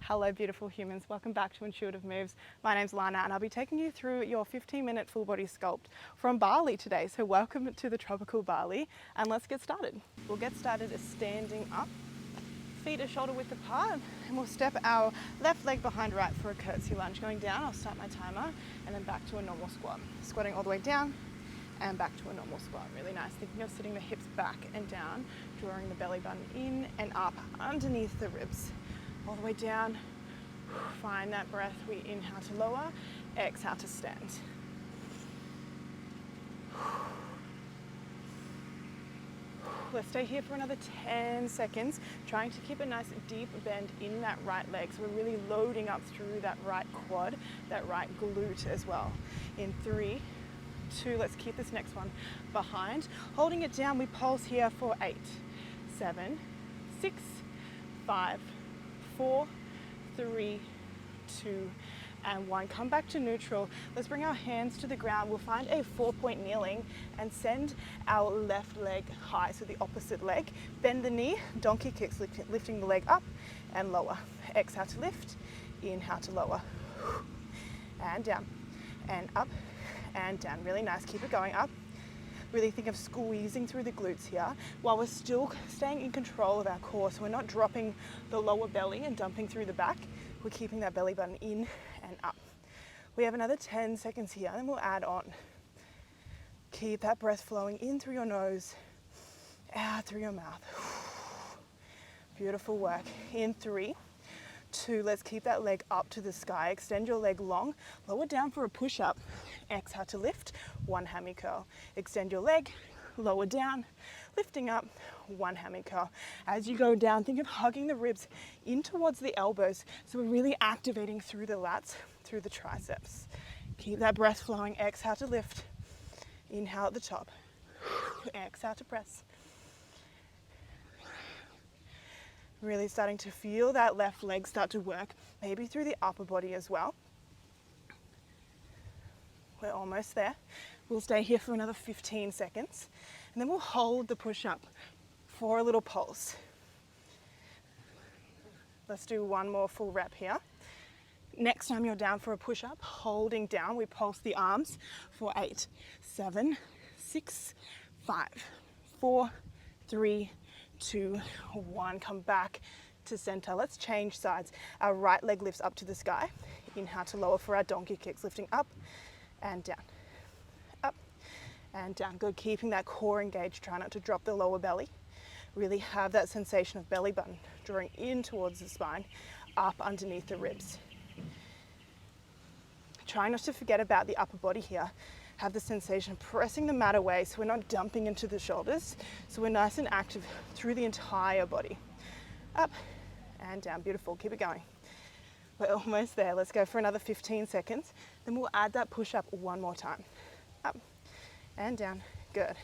Hello beautiful humans, welcome back to Intuitive Moves. My name's Lana and I'll be taking you through your 15-minute full body sculpt from Bali today. So welcome to the tropical Bali and let's get started. We'll get started as standing up, feet are shoulder width apart, and we'll step our left leg behind right for a curtsy lunge. Going down, I'll start my timer and then back to a normal squat. Squatting all the way down and back to a normal squat. Really nice. Thinking of sitting the hips back and down, drawing the belly button in and up underneath the ribs. All the way down, find that breath. We inhale to lower, exhale to stand. Let's stay here for another 10 seconds, trying to keep a nice deep bend in that right leg. So we're really loading up through that right quad, that right glute as well. In 3, 2, let's keep this next one behind. Holding it down, we pulse here for 8, 7, 6, 5, 4, 3, 2, and 1. Come back to neutral. Let's bring our hands to the ground. We'll find a 4-point kneeling and send our left leg high, so the opposite leg. Bend the knee, donkey kicks, lifting the leg up and lower. Exhale to lift, inhale to lower. And down, and up, and down. Really nice, keep it going up. Really think of squeezing through the glutes here while we're still staying in control of our core. So we're not dropping the lower belly and dumping through the back. We're keeping that belly button in and up. We have another 10 seconds here and we'll add on. Keep that breath flowing in through your nose, out through your mouth. Beautiful work. In 3, 2, let's keep that leg up to the sky. Extend your leg long, lower down for a push-up. Exhale to lift, 1 hammy curl. Extend your leg, lower down, lifting up, 1 hammy curl. As you go down, think of hugging the ribs in towards the elbows. So we're really activating through the lats, through the triceps. Keep that breath flowing. Exhale to lift. Inhale at the top. Exhale to press. Really starting to feel that left leg start to work, maybe through the upper body as well. We're almost there. We'll stay here for another 15 seconds and then we'll hold the push-up for a little pulse. Let's do one more full rep here. Next time you're down for a push-up, holding down, we pulse the arms for 8, 7, 6, 5, 4, 3, 2, 1. Come back to center. Let's change sides. Our right leg lifts up to the sky. Inhale to lower for our donkey kicks, lifting up and down, up and down. Good, keeping that core engaged. Try not to drop the lower belly. Really have that sensation of belly button drawing in towards the spine, up underneath the ribs. Try not to forget about the upper body here. Have the sensation of pressing the mat away so we're not dumping into the shoulders. So we're nice and active through the entire body. Up and down. Beautiful. Keep it going. We're almost there. Let's go for another 15 seconds. Then we'll add that push-up one more time. Up and down. Good.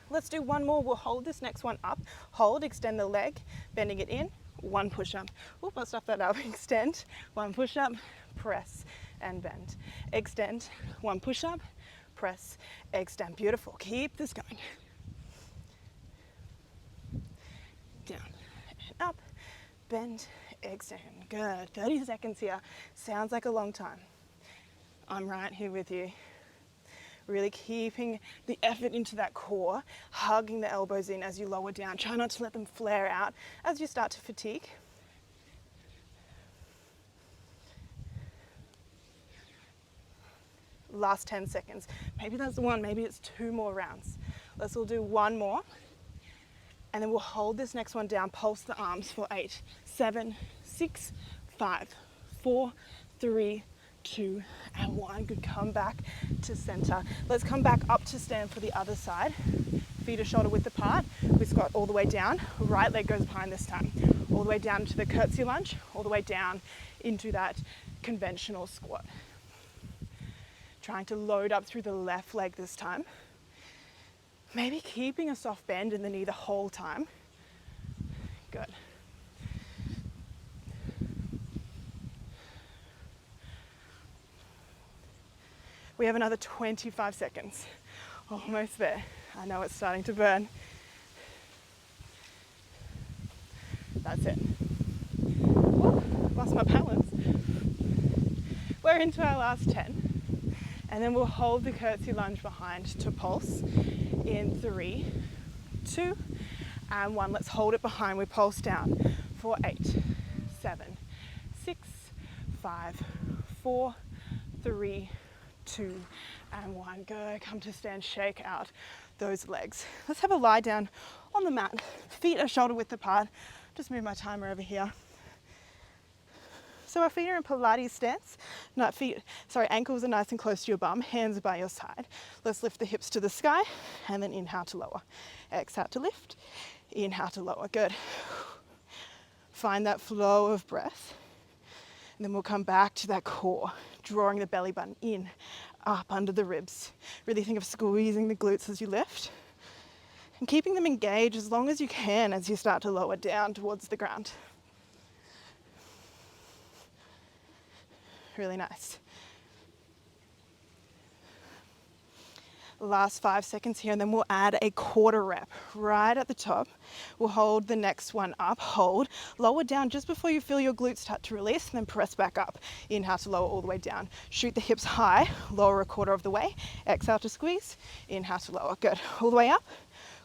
Let's do one more. We'll hold this next one up. Hold, extend the leg, bending it in. 1 push-up. Oop, I'll stuff that up. Extend, 1 push-up, press and bend. Extend, 1 push-up, press, extend. Beautiful. Keep this going. Down and up, bend, extend. Good. 30 seconds here. Sounds like a long time. I'm right here with you. Really keeping the effort into that core, hugging the elbows in as you lower down. Try not to let them flare out as you start to fatigue. Last 10 seconds. Maybe that's 1, maybe it's 2 more rounds. Let's all do 1 more. And then we'll hold this next one down, pulse the arms for 8, 7, 6, 5, 4, 3, 2, and 1. Good, come back to center. Let's come back up to stand for the other side. Feet are shoulder width apart. We squat all the way down. Right leg goes behind this time. All the way down to the curtsy lunge, all the way down into that conventional squat. Trying to load up through the left leg this time. Maybe keeping a soft bend in the knee the whole time. Good. We have another 25 seconds. Almost there. I know it's starting to burn. That's it. Woo, lost my balance. We're into our last 10. And then we'll hold the curtsy lunge behind to pulse in 3, 2, and 1. Let's hold it behind. We pulse down for 8, 7, 6, 5, 4, 3, 2, and 1. Good. Come to stand, shake out those legs. Let's have a lie down on the mat. Feet are shoulder width apart. Just move my timer over here. So our feet are in Pilates stance. Ankles are nice and close to your bum. Hands are by your side. Let's lift the hips to the sky and then inhale to lower. Exhale to lift. Inhale to lower. Good. Find that flow of breath. And then we'll come back to that core, drawing the belly button in, up under the ribs. Really think of squeezing the glutes as you lift and keeping them engaged as long as you can as you start to lower down towards the ground. Really nice. Last 5 seconds here, and then we'll add a quarter rep right at the top. We'll hold the next one up, hold, lower down just before you feel your glutes start to release, and then press back up. Inhale to lower all the way down. Shoot the hips high, lower a quarter of the way. Exhale to squeeze, inhale to lower. Good. All the way up,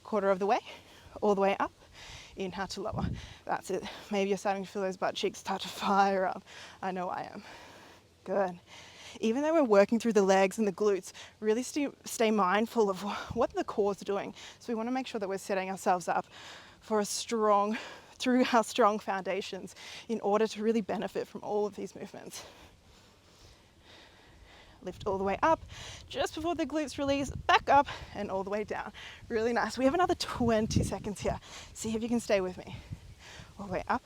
quarter of the way, all the way up. Inhale to lower. That's it. Maybe you're starting to feel those butt cheeks start to fire up. I know I am. Good. Even though we're working through the legs and the glutes, really stay mindful of what the core's doing. So we want to make sure that we're setting ourselves up for through our strong foundations in order to really benefit from all of these movements. Lift all the way up, just before the glutes release, back up and all the way down. Really nice. We have another 20 seconds here. See if you can stay with me. All the way up,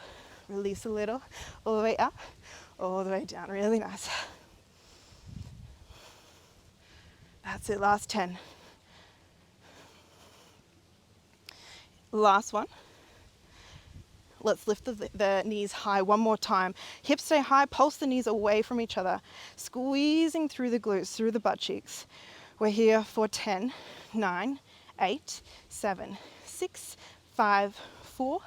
release a little, all the way up, all the way down. Really nice. That's it, last 10. Last one. Let's lift the knees high one more time. Hips stay high, pulse the knees away from each other. Squeezing through the glutes, through the butt cheeks. We're here for 10, 9, 8, 7, 6, 5, 4,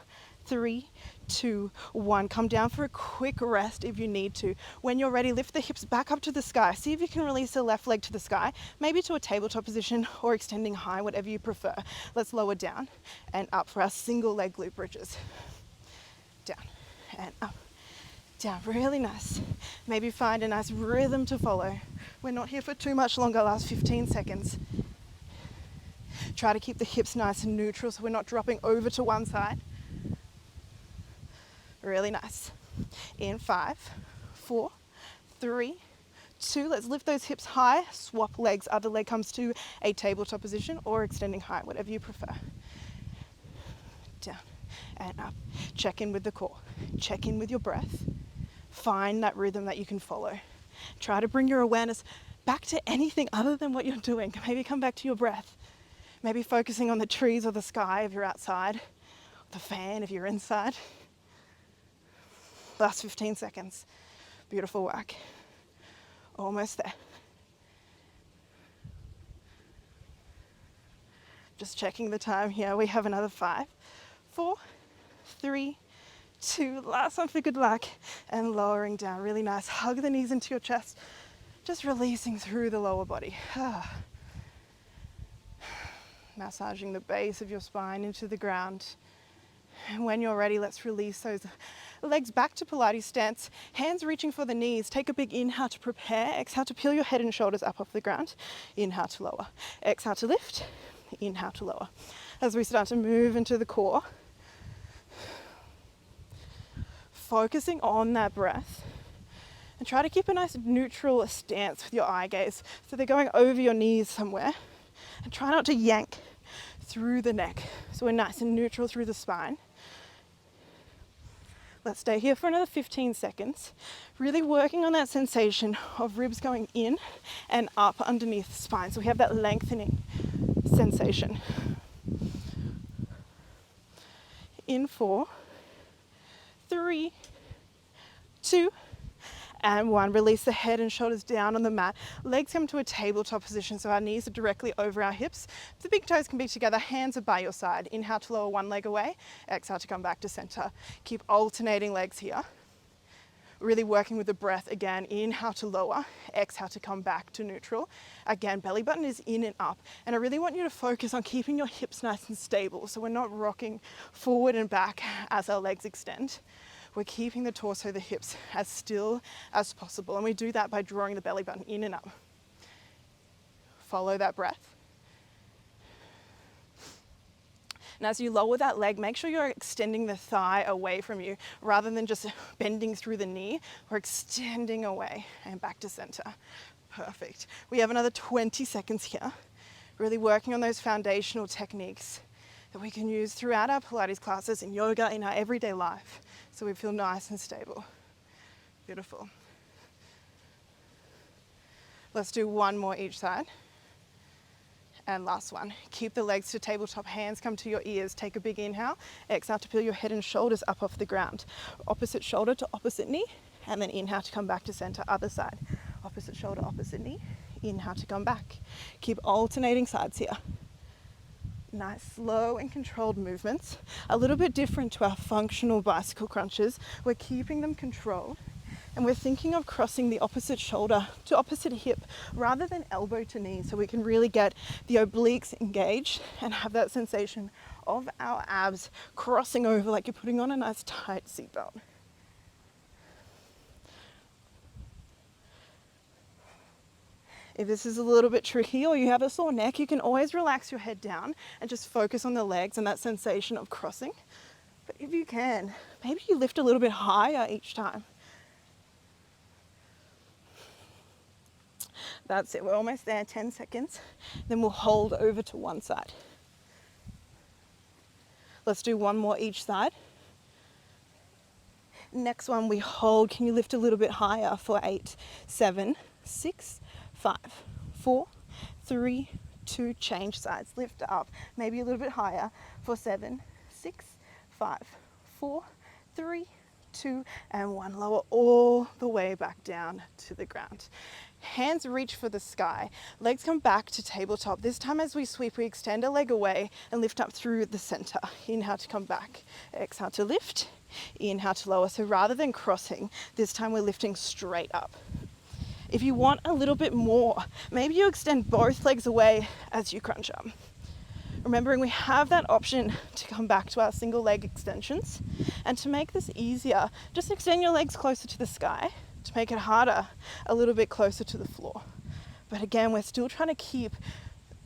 3, 2, 1. Come down for a quick rest if you need to. When you're ready, lift the hips back up to the sky. See if you can release the left leg to the sky, maybe to a tabletop position or extending high, whatever you prefer. Let's lower down and up for our single leg glute bridges. Down and up, down. Really nice. Maybe find a nice rhythm to follow. We're not here for too much longer, last 15 seconds. Try to keep the hips nice and neutral so we're not dropping over to one side. Really nice. In 5, 4, 3, 2. Let's lift those hips high. Swap legs. Other leg comes to a tabletop position or extending high, whatever you prefer. Down and up. Check in with the core. Check in with your breath. Find that rhythm that you can follow. Try to bring your awareness back to anything other than what you're doing. Maybe come back to your breath. Maybe focusing on the trees or the sky if you're outside, the fan if you're inside. Last 15 seconds. Beautiful work. Almost there. Just checking the time here. We have another 5, 4, 3, 2. Last one for good luck. And lowering down. Really nice. Hug the knees into your chest. Just releasing through the lower body. Massaging the base of your spine into the ground. And when you're ready, let's release those legs back to Pilates stance. Hands reaching for the knees. Take a big inhale to prepare. Exhale to peel your head and shoulders up off the ground. Inhale to lower. Exhale to lift. Inhale to lower. As we start to move into the core, focusing on that breath. And try to keep a nice neutral stance with your eye gaze. So they're going over your knees somewhere. And try not to yank through the neck. So we're nice and neutral through the spine. Let's stay here for another 15 seconds. Really working on that sensation of ribs going in and up underneath the spine. So we have that lengthening sensation. In 4, 3, 2, And 1. Release the head and shoulders down on the mat. Legs come to a tabletop position, so our knees are directly over our hips. The big toes can be together, hands are by your side. Inhale to lower one leg away, exhale to come back to center. Keep alternating legs here. Really working with the breath again. Inhale to lower, exhale to come back to neutral. Again, belly button is in and up. And I really want you to focus on keeping your hips nice and stable, so we're not rocking forward and back as our legs extend. We're keeping the torso, the hips as still as possible. And we do that by drawing the belly button in and up. Follow that breath. And as you lower that leg, make sure you're extending the thigh away from you rather than just bending through the knee. We're extending away and back to center. Perfect. We have another 20 seconds here. Really working on those foundational techniques that we can use throughout our Pilates classes, in yoga, in our everyday life, so we feel nice and stable. Beautiful. Let's do one more each side. And last one. Keep the legs to tabletop, hands come to your ears. Take a big inhale. Exhale to peel your head and shoulders up off the ground. Opposite shoulder to opposite knee. And then inhale to come back to center, other side. Opposite shoulder, opposite knee. Inhale to come back. Keep alternating sides here. Nice, slow and controlled movements. A little bit different to our functional bicycle crunches. We're keeping them controlled. And we're thinking of crossing the opposite shoulder to opposite hip rather than elbow to knee, so we can really get the obliques engaged and have that sensation of our abs crossing over like you're putting on a nice tight seatbelt. If this is a little bit tricky or you have a sore neck, you can always relax your head down and just focus on the legs and that sensation of crossing. But if you can, maybe you lift a little bit higher each time. That's it, we're almost there, 10 seconds. Then we'll hold over to one side. Let's do one more each side. Next one we hold. Can you lift a little bit higher for 8, 7, 6, 5, 4, 3, 2, change sides. Lift up, maybe a little bit higher for 7, 6, 5, 4, 3, 2, and 1. Lower all the way back down to the ground. Hands reach for the sky. Legs come back to tabletop. This time as we sweep, we extend a leg away and lift up through the center. Inhale to come back. Exhale to lift. Inhale to lower. So rather than crossing, this time we're lifting straight up. If you want a little bit more, maybe you extend both legs away as you crunch up. Remembering we have that option to come back to our single leg extensions. And to make this easier, just extend your legs closer to the sky. To make it harder, a little bit closer to the floor. But again, we're still trying to keep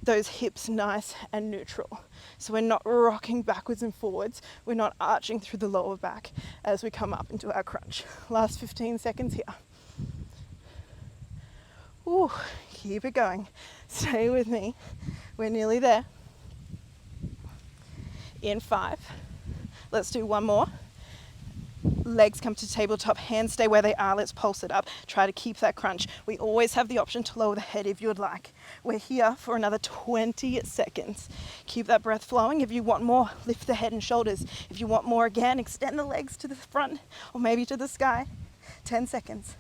those hips nice and neutral. So we're not rocking backwards and forwards. We're not arching through the lower back as we come up into our crunch. Last 15 seconds here. Ooh, keep it going. Stay with me. We're nearly there. In 5. Let's do one more. Legs come to tabletop, hands stay where they are. Let's pulse it up. Try to keep that crunch. We always have the option to lower the head if you would like. We're here for another 20 seconds. Keep that breath flowing. If you want more, lift the head and shoulders. If you want more, again, extend the legs to the front or maybe to the sky. 10 seconds.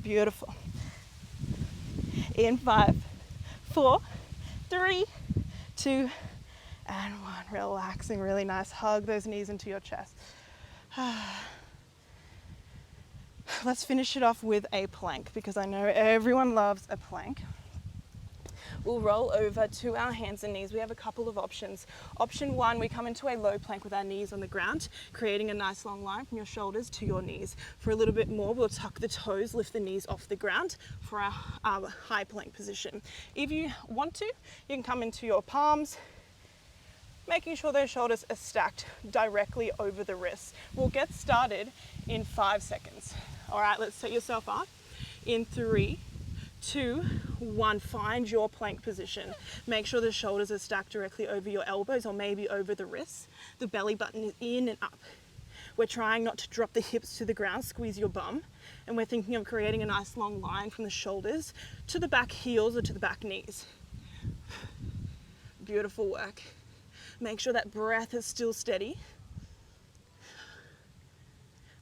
Beautiful. In 5, 4, 3, 2, and 1. Relaxing, really nice. Hug those knees into your chest. Let's finish it off with a plank because I know everyone loves a plank. We'll roll over to our hands and knees. We have a couple of options. Option 1, we come into a low plank with our knees on the ground, creating a nice long line from your shoulders to your knees. For a little bit more, we'll tuck the toes, lift the knees off the ground for our high plank position. If you want to, you can come into your palms, making sure those shoulders are stacked directly over the wrists. We'll get started in 5 seconds. All right, let's set yourself up. In 3, 2, 1, find your plank position. Make sure the shoulders are stacked directly over your elbows or maybe over the wrists. The belly button is in and up. We're trying not to drop the hips to the ground, squeeze your bum. And we're thinking of creating a nice long line from the shoulders to the back heels or to the back knees. Beautiful work. Make sure that breath is still steady.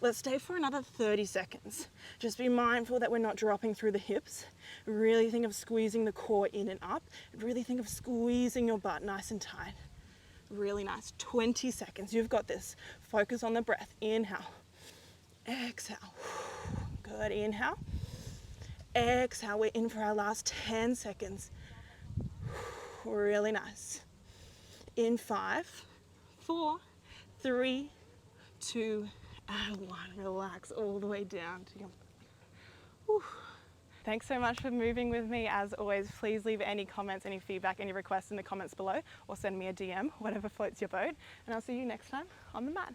Let's stay for another 30 seconds. Just be mindful that we're not dropping through the hips. Really think of squeezing the core in and up. Really think of squeezing your butt nice and tight. Really nice. 20 seconds. You've got this. Focus on the breath. Inhale. Exhale. Good. Inhale. Exhale. We're in for our last 10 seconds. Really nice. In 5, 4, 3, 2, and 1. Relax all the way down to your... Whew. Thanks so much for moving with me. As always, please leave any comments, any feedback, any requests in the comments below, or send me a DM, whatever floats your boat. And I'll see you next time on the mat.